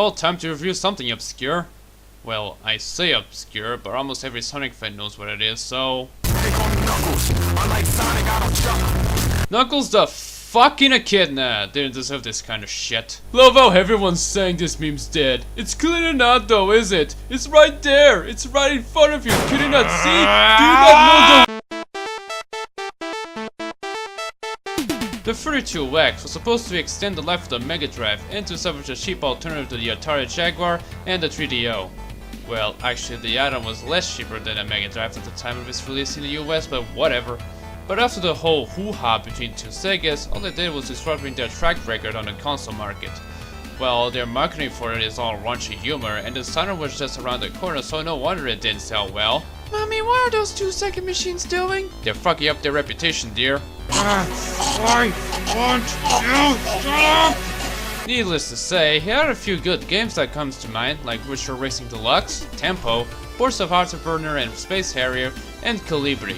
Well, time to review something obscure. Well, I say obscure, but almost every Sonic fan knows what it is, so... Knuckles the fucking echidna didn't deserve this kind of shit. Love how everyone's saying this meme's dead. It's clearly not though, is it? It's right there! It's right in front of you! Can you not see? Do you not know the 32X was supposed to extend the life of the Mega Drive and to salvage a cheap alternative to the Atari Jaguar and the 3DO. Well, actually the add-on was less cheaper than a Mega Drive at the time of its release in the US, but whatever. But after the whole hoo-ha between two Segas, all they did was disrupting their track record on the console market. Well, their marketing for it is all raunchy humor, and the Saturn was just around the corner, so no wonder it didn't sell well. Mommy, what are those 2-second machines doing? They're fucking up their reputation, dear. I want you to stop! Needless to say, he had a few good games that comes to mind, like Virtual Racing Deluxe, Tempo, Force of Afterburner and Space Harrier, and Calibri.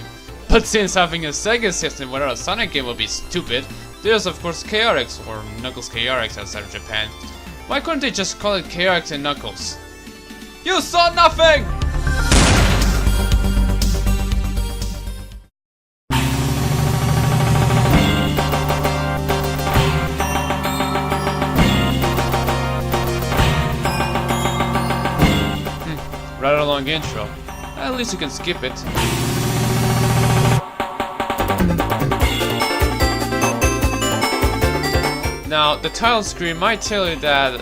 But since having a Sega system without a Sonic game would be stupid, there's of course Chaotix, or Knuckles Chaotix outside of Japan. Why couldn't they just call it Chaotix and Knuckles? You saw nothing! Rather long intro. At least you can skip it. Now, the title screen might tell you that,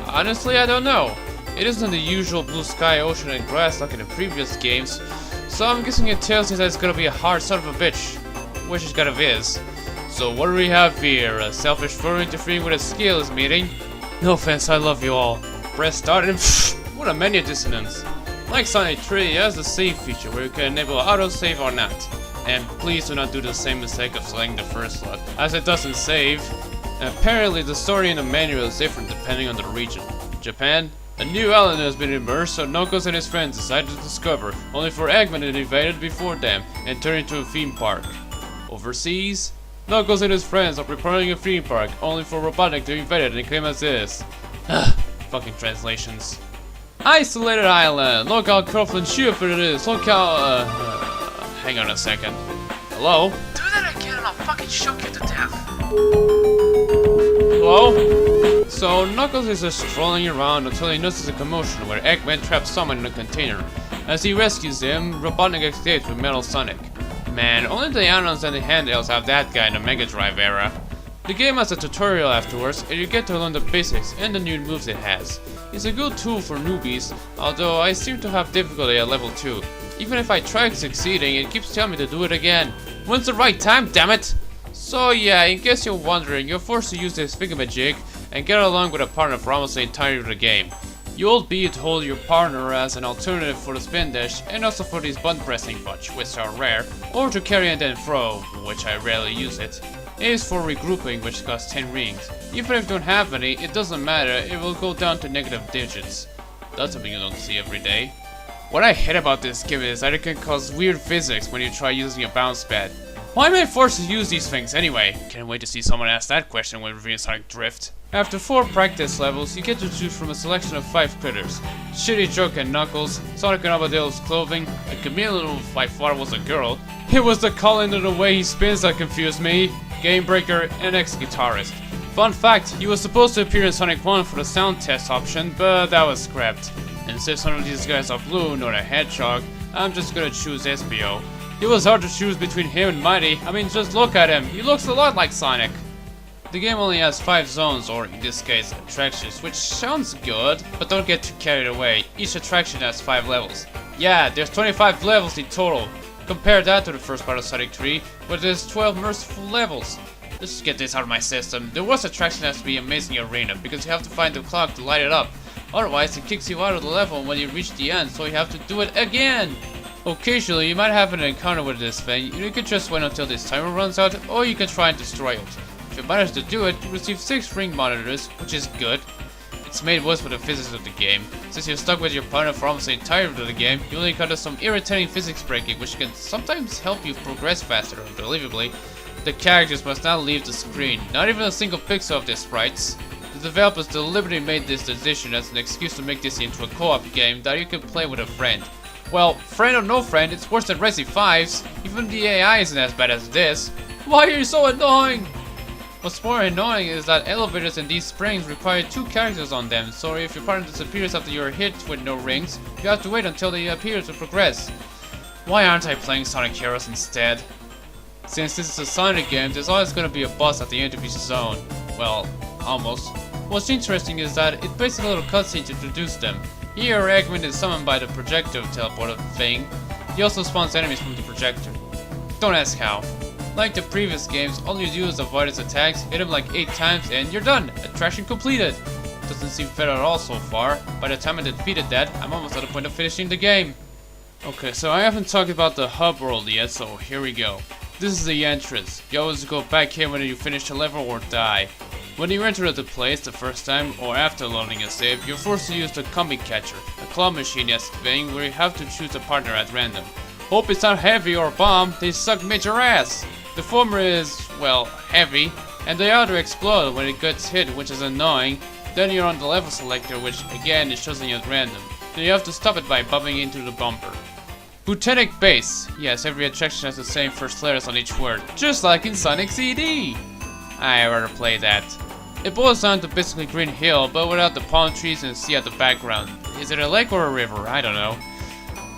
honestly I don't know. It isn't the usual blue sky, ocean and grass like in the previous games, so I'm guessing it tells you that it's gonna be a hard son of a bitch, which it kind of is. So what do we have here? A selfish furry interfering with a skills meeting? No offense, I love you all. Press start and what a menu dissonance. Like Sonic 3, it has the save feature where you can enable autosave or not. And please do not do the same mistake of selecting the first slot, as it doesn't save. Apparently the story in the manual is different depending on the region. Japan, a new island has been immersed, so Knuckles and his friends decided to discover, only for Eggman to invade before them and turn into a theme park. Overseas, Knuckles and his friends are preparing a theme park, only for Robotnik to invade it and claim as is. Fucking translations. Isolated Island! Look how Curflin Shuford it is! Look how, hang on a second. Hello? Do that again and I'll fucking shock you to death! Hello? So, Knuckles is just strolling around until he notices a commotion where Eggman traps someone in a container. As he rescues him, Robotnik escapes with Metal Sonic. Man, only the add-ons and the handhelds have that guy in the Mega Drive era. The game has a tutorial afterwards, and you get to learn the basics and the new moves it has. It's a good tool for newbies, although I seem to have difficulty at level 2. Even if I try succeeding, it keeps telling me to do it again. When's the right time, damn it? So yeah, in case you're wondering, you're forced to use this thingamajig and get along with a partner for almost the entirety of the game. You'll be to hold your partner as an alternative for the spin dash and also for these button pressing punch, which are rare, or to carry and then throw, which I rarely use it. A is for regrouping, which costs 10 rings. Even if you don't have any, it doesn't matter, it will go down to negative digits. That's something you don't see every day. What I hate about this game is that it can cause weird physics when you try using a bounce pad. Why am I forced to use these things anyway? Can't wait to see someone ask that question when reviewing Sonic Drift. After 4 practice levels, you get to choose from a selection of 5 critters. Shitty Joke and Knuckles, Sonic and Armadillo's clothing, a chameleon who by far was a girl. It was the calling of the way he spins that confused me. Game Breaker, and ex-guitarist. Fun fact, he was supposed to appear in Sonic 1 for the sound test option, but that was scrapped. And since none of these guys are blue, nor a hedgehog, I'm just gonna choose SBO. It was hard to choose between him and Mighty. I mean, just look at him, he looks a lot like Sonic. The game only has 5 zones, or in this case, attractions, which sounds good, but don't get too carried away. Each attraction has 5 levels. Yeah, there's 25 levels in total. Compare that to the first part of Sonic 3, where there's 12 merciful levels. Let's get this out of my system. The worst attraction has to be Amazing Arena, because you have to find the clock to light it up. Otherwise, it kicks you out of the level when you reach the end, so you have to do it again! Occasionally, you might have an encounter with this thing. You can just wait until this timer runs out, or you can try and destroy it. If you manage to do it, you receive 6 ring monitors, which is good. It's made worse with the physics of the game. Since you're stuck with your partner for almost the entirety of the game, you will encounter some irritating physics breaking, which can sometimes help you progress faster. Unbelievably, the characters must not leave the screen, not even a single pixel of their sprites. The developers deliberately made this decision as an excuse to make this into a co-op game that you can play with a friend. Well, friend or no friend, it's worse than Resi 5's. Even the AI isn't as bad as this. Why are you so annoying? What's more annoying is that elevators in these springs require 2 characters on them, so if your partner disappears after you're hit with no rings, you have to wait until they appear to progress. Why aren't I playing Sonic Heroes instead? Since this is a Sonic game, there's always gonna be a boss at the end of each zone. Well, almost. What's interesting is that it plays a little cutscene to introduce them. Here, Eggman is summoned by the projector teleporter thing. He also spawns enemies from the projector. Don't ask how. Like the previous games, all you do is avoid his attacks, hit him like 8 times, and you're done! Attraction completed! Doesn't seem fair at all so far. By the time I defeated that, I'm almost at the point of finishing the game. Okay, so I haven't talked about the hub world yet, so here we go. This is the entrance. You always go back here when you finish a level or die. When you enter the place the first time, or after loading a save, you're forced to use the combi catcher, a claw machine-esque thing where you have to choose a partner at random. Hope it's not heavy or bomb, they suck major ass! The former is, well, heavy, and the other explode when it gets hit, which is annoying. Then you're on the level selector, which again is chosen at random. Then you have to stop it by bumping into the bumper. Botanic Base. Yes, every attraction has the same first letters on each word, just like in Sonic CD. I rather play that. It boils down to basically Green Hill, but without the palm trees and sea at the background. Is it a lake or a river? I don't know.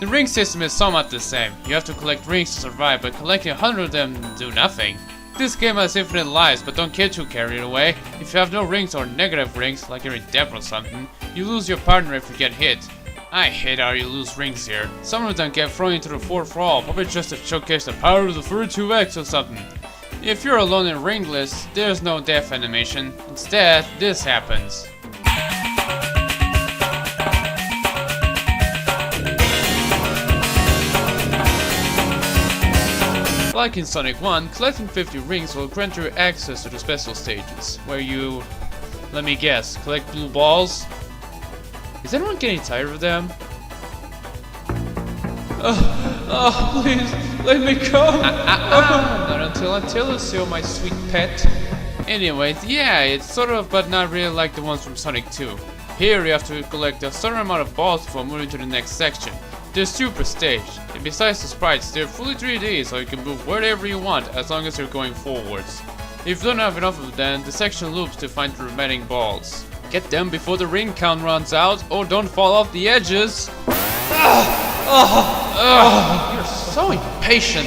The ring system is somewhat the same. You have to collect rings to survive, but collecting 100 of them do nothing. This game has infinite lives, but don't get too carried away. If you have no rings or negative rings, like you're in debt or something, you lose your partner if you get hit. I hate how you lose rings here. Some of them get thrown into the 4th wall, probably just to showcase the power of the 32X or something. If you're alone and ringless, there's no death animation. Instead, this happens. Like in Sonic 1, collecting 50 rings will grant you access to the special stages, where you, let me guess, collect blue balls? Is anyone getting tired of them? Please, let me go! Not until I tell you so, my sweet pet. Anyways, yeah, it's sort of but not really like the ones from Sonic 2. Here you have to collect a certain amount of balls before moving to the next section. They're super staged, and besides the sprites, they're fully 3D, so you can move wherever you want as long as you're going forwards. If you don't have enough of them, the section loops to find the remaining balls. Get them before the ring count runs out, or don't fall off the edges. You're so impatient.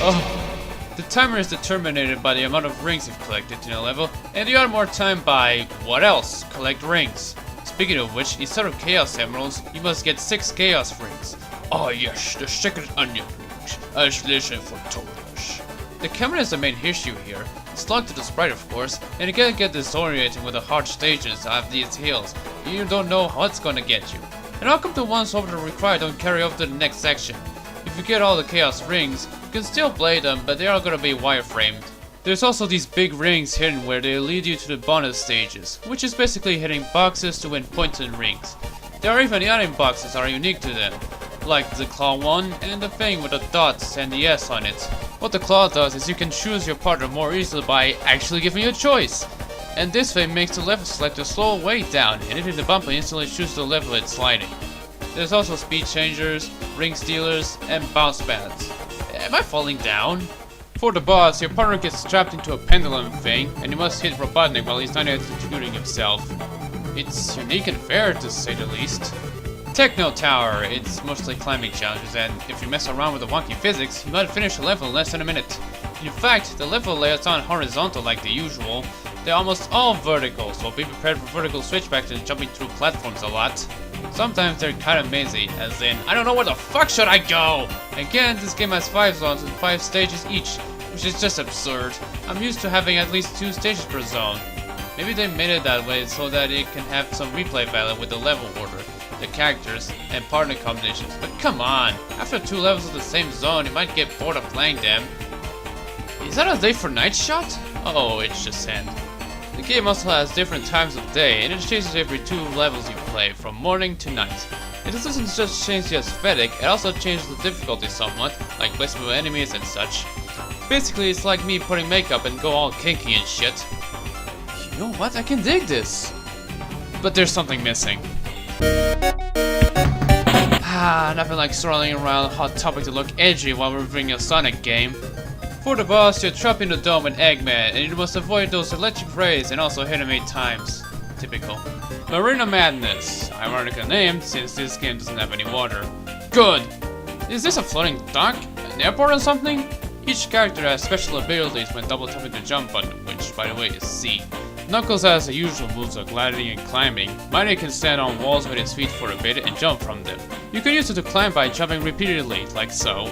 The timer is determined by the amount of rings you've collected in a level, and you earn more time by, what else? Collect rings. Speaking of which, instead of Chaos Emeralds, you must get 6 Chaos Rings. Oh yes, the second onion rings, as listen for Torush. The camera is the main issue here. It's locked to the sprite of course, and it can get disorienting with the hard stages of these hills. You don't know what's gonna get you. And how come the ones over the required don't carry over to the next section? If you get all the Chaos Rings, you can still play them, but they are gonna be wireframed. There's also these big rings hidden where they lead you to the bonus stages, which is basically hitting boxes to win points and rings. There are even item boxes that are unique to them, like the claw one and the thing with the dots and the S on it. What the claw does is you can choose your partner more easily by actually giving you a choice. And this thing makes the level selector slow way down, and hitting the bumper instantly chooses the level it's sliding. There's also speed changers, ring stealers, and bounce pads. Am I falling down? For the boss, your partner gets trapped into a pendulum thing, and you must hit Robotnik while he's not executing himself. It's unique and fair, to say the least. Techno Tower, it's mostly climbing challenges, and if you mess around with the wonky physics, you might finish a level in less than a minute. In fact, the level layouts aren't horizontal like the usual. They're almost all vertical, so be prepared for vertical switchbacks and jumping through platforms a lot. Sometimes they're kinda mazy, as in, I don't know where the fuck should I go! Again, this game has 5 zones and 5 stages each, which is just absurd. I'm used to having at least 2 stages per zone. Maybe they made it that way so that it can have some replay value with the level order, the characters, and partner combinations, but come on! After 2 levels of the same zone, you might get bored of playing them. Is that a day for night shot? Oh, it's just sand. The game also has different times of day, and it changes every 2 levels you play, from morning to night. It doesn't just change the aesthetic, it also changes the difficulty somewhat, like placement of enemies and such. Basically, it's like me putting makeup and go all kinky and shit. You know what? I can dig this! but there's something missing. Nothing like strolling around Hot Topic to look edgy while reviewing a Sonic game. For the boss, you're trapped in the dome with Eggman, and you must avoid those electric rays and also hit him 8 times. Typical. Marina Madness, ironically named since this game doesn't have any water. Good! Is this a floating dock? An airport or something? Each character has special abilities when double tapping the jump button, which by the way is C. Knuckles has the usual moves of gliding and climbing. Mighty can stand on walls with his feet for a bit and jump from them. You can use it to climb by jumping repeatedly, like so.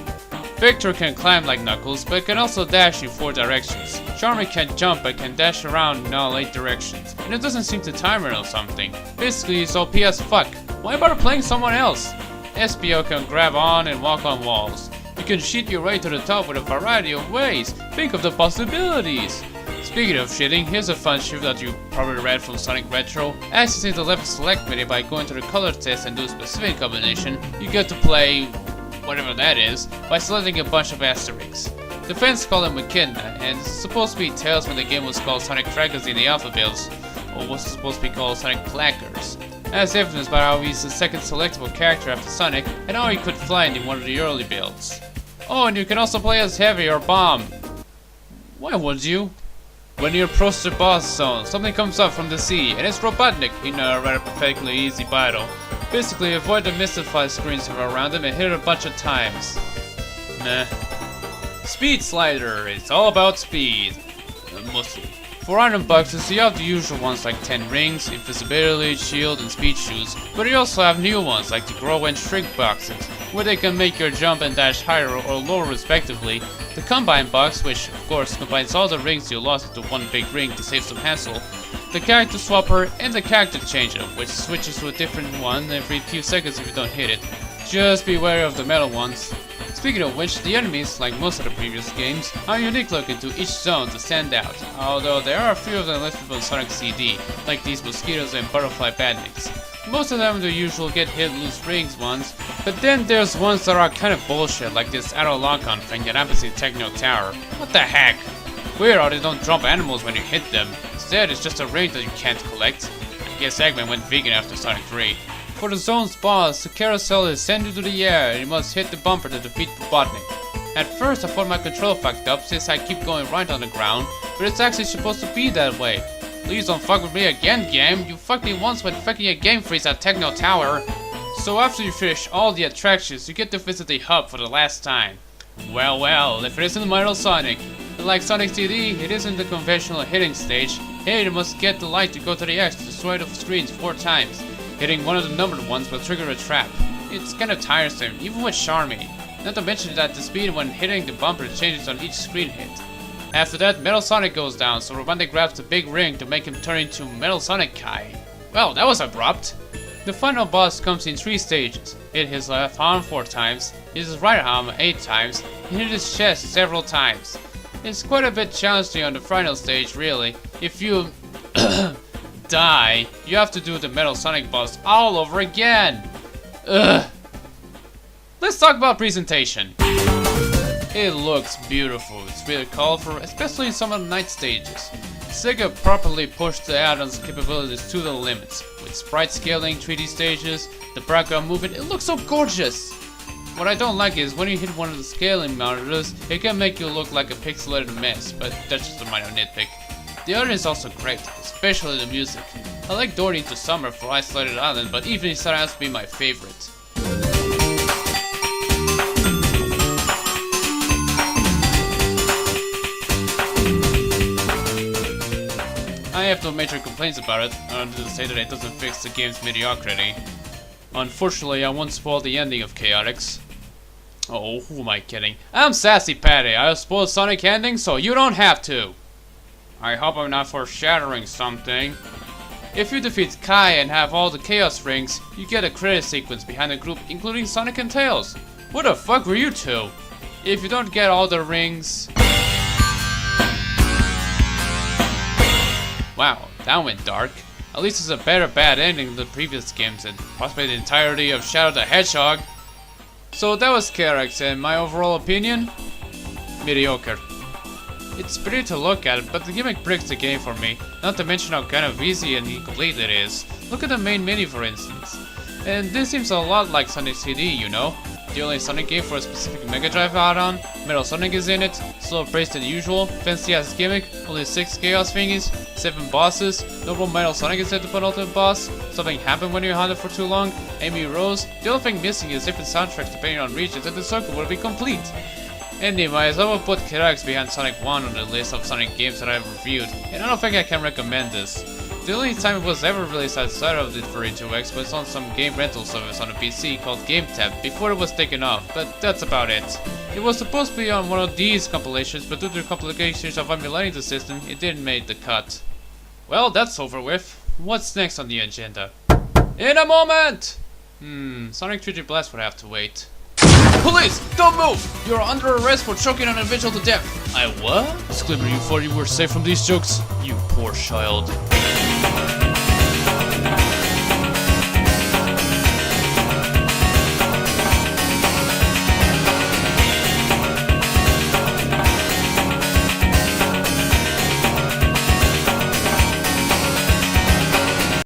Victor can climb like Knuckles, but can also dash in 4 directions. Charmy can't jump but can dash around in all 8 directions, and it doesn't seem to time it or something. Basically, it's OP as fuck. Why bother playing someone else? SPO can grab on and walk on walls. You can cheat your way to the top with a variety of ways. Think of the possibilities! Speaking of cheating, here's a fun shift that you probably read from Sonic Retro. Accessing the left select menu by going to the color test and do a specific combination, you get to play whatever that is by selecting a bunch of asterisks. The fans call him Echidna, and it's supposed to be Tails when the game was called Sonic Trackers in the alpha builds, or was supposed to be called Sonic Clackers. As evidenced by how he's the second selectable character after Sonic, and how he could fly in one of the early builds. Oh, and you can also play as Heavy or Bomb. Why would you? When you approach the boss zone, something comes up from the sea, and it's Robotnik in a rather pathetically easy battle. Basically, avoid the mystified screens around him and hit it a bunch of times. Meh. Speed Slider, it's all about speed. Mostly. For item boxes, you have the usual ones like 10 rings, invisibility, shield, and speed shoes, but you also have new ones like the grow and shrink boxes, where they can make your jump and dash higher or lower respectively. The combine box, which of course combines all the rings you lost into one big ring to save some hassle. The character swapper and the character changer, which switches to a different one every few seconds if you don't hit it. Just be wary of the metal ones. Speaking of which, the enemies, like most of the previous games, are unique looking to each zone to stand out, although there are a few of them listed from Sonic CD, like these mosquitoes and butterfly badniks. Most of them are the usual get hit loose rings ones, but then there's ones that are kind of bullshit, like this arrow lock-on thing that happens in Techno Tower. What the heck? Weird how they don't drop animals when you hit them. Instead, it's just a ring that you can't collect. I guess Eggman went vegan after Sonic 3. For the zone's boss, the carousel is sent into the air and you must hit the bumper to defeat Robotnik. At first I thought my control fucked up since I keep going right on the ground, but it's actually supposed to be that way. Please don't fuck with me again, game. You fucked me once when faking a game freeze at Techno Tower. So after you finish all the attractions, you get to visit the hub for the last time. Well, if it isn't Metal Sonic. Like Sonic CD, it isn't the conventional hitting stage. Here you must get the light to go to the X to destroy the screens 4 times. Hitting one of the numbered ones will trigger a trap. It's kind of tiresome, even with Charmy. Not to mention that the speed when hitting the bumper changes on each screen hit. After that, Metal Sonic goes down, so Robotnik grabs the big ring to make him turn into Metal Sonic Kai. Well, that was abrupt. The final boss comes in 3 stages. Hit his left arm 4 times, hit his right arm 8 times, and hit his chest several times. It's quite a bit challenging on the final stage, really. If you die, you have to do the Metal Sonic boss all over again. Ugh. Let's talk about presentation. It looks beautiful. It's really colorful, especially in some of the night stages. Sega properly pushed the add-ons capabilities to the limits. With sprite scaling, 3D stages, the background movement, it looks so gorgeous. What I don't like is when you hit one of the scaling monitors, it can make you look like a pixelated mess, but that's just a minor nitpick. The art is also great, especially the music. I like Dory Into Summer for Isolated Island, but Evening Star has to be my favorite. I have no major complaints about it, other than to say that it doesn't fix the game's mediocrity. Unfortunately, I won't spoil the ending of Chaotix. Oh, who am I kidding? I'm Sassy Patty. I'll spoil Sonic ending so you don't have to. I hope I'm not foreshadowing something. If you defeat Kai and have all the Chaos Rings, you get a credit sequence behind the group including Sonic and Tails. What the fuck were you two? If you don't get all the rings... Wow, that went dark. At least it's a better bad ending than the previous games and possibly the entirety of Shadow the Hedgehog. So that was Chaotix, and my overall opinion? Mediocre. It's pretty to look at, but the gimmick breaks the game for me, not to mention how kind of easy and incomplete it is. Look at the main menu for instance. And this seems a lot like Sonic CD, you know? The only Sonic game for a specific Mega Drive add-on, Metal Sonic is in it, slower pace than usual, fancy ass gimmick, only 6 Chaos thingies, 7 bosses, normal Metal Sonic is at the penultimate boss, something happened when you hunted for too long, Amy Rose, the only thing missing is different soundtracks depending on regions and the circle will be complete. Anyways, I will put Chaotix behind Sonic 1 on the list of Sonic games that I have reviewed, and I don't think I can recommend this. The only time it was ever released outside of the 32X was on some game rental service on a PC called GameTap before it was taken off, but that's about it. It was supposed to be on one of these compilations, but due to complications of emulating the system, it didn't make the cut. Well, that's over with. What's next on the agenda? In a moment! Sonic 3D Blast would have to wait. Police! Don't move! You're under arrest for choking an individual to death. I what? Disclaimer, you thought you were safe from these jokes? You poor child.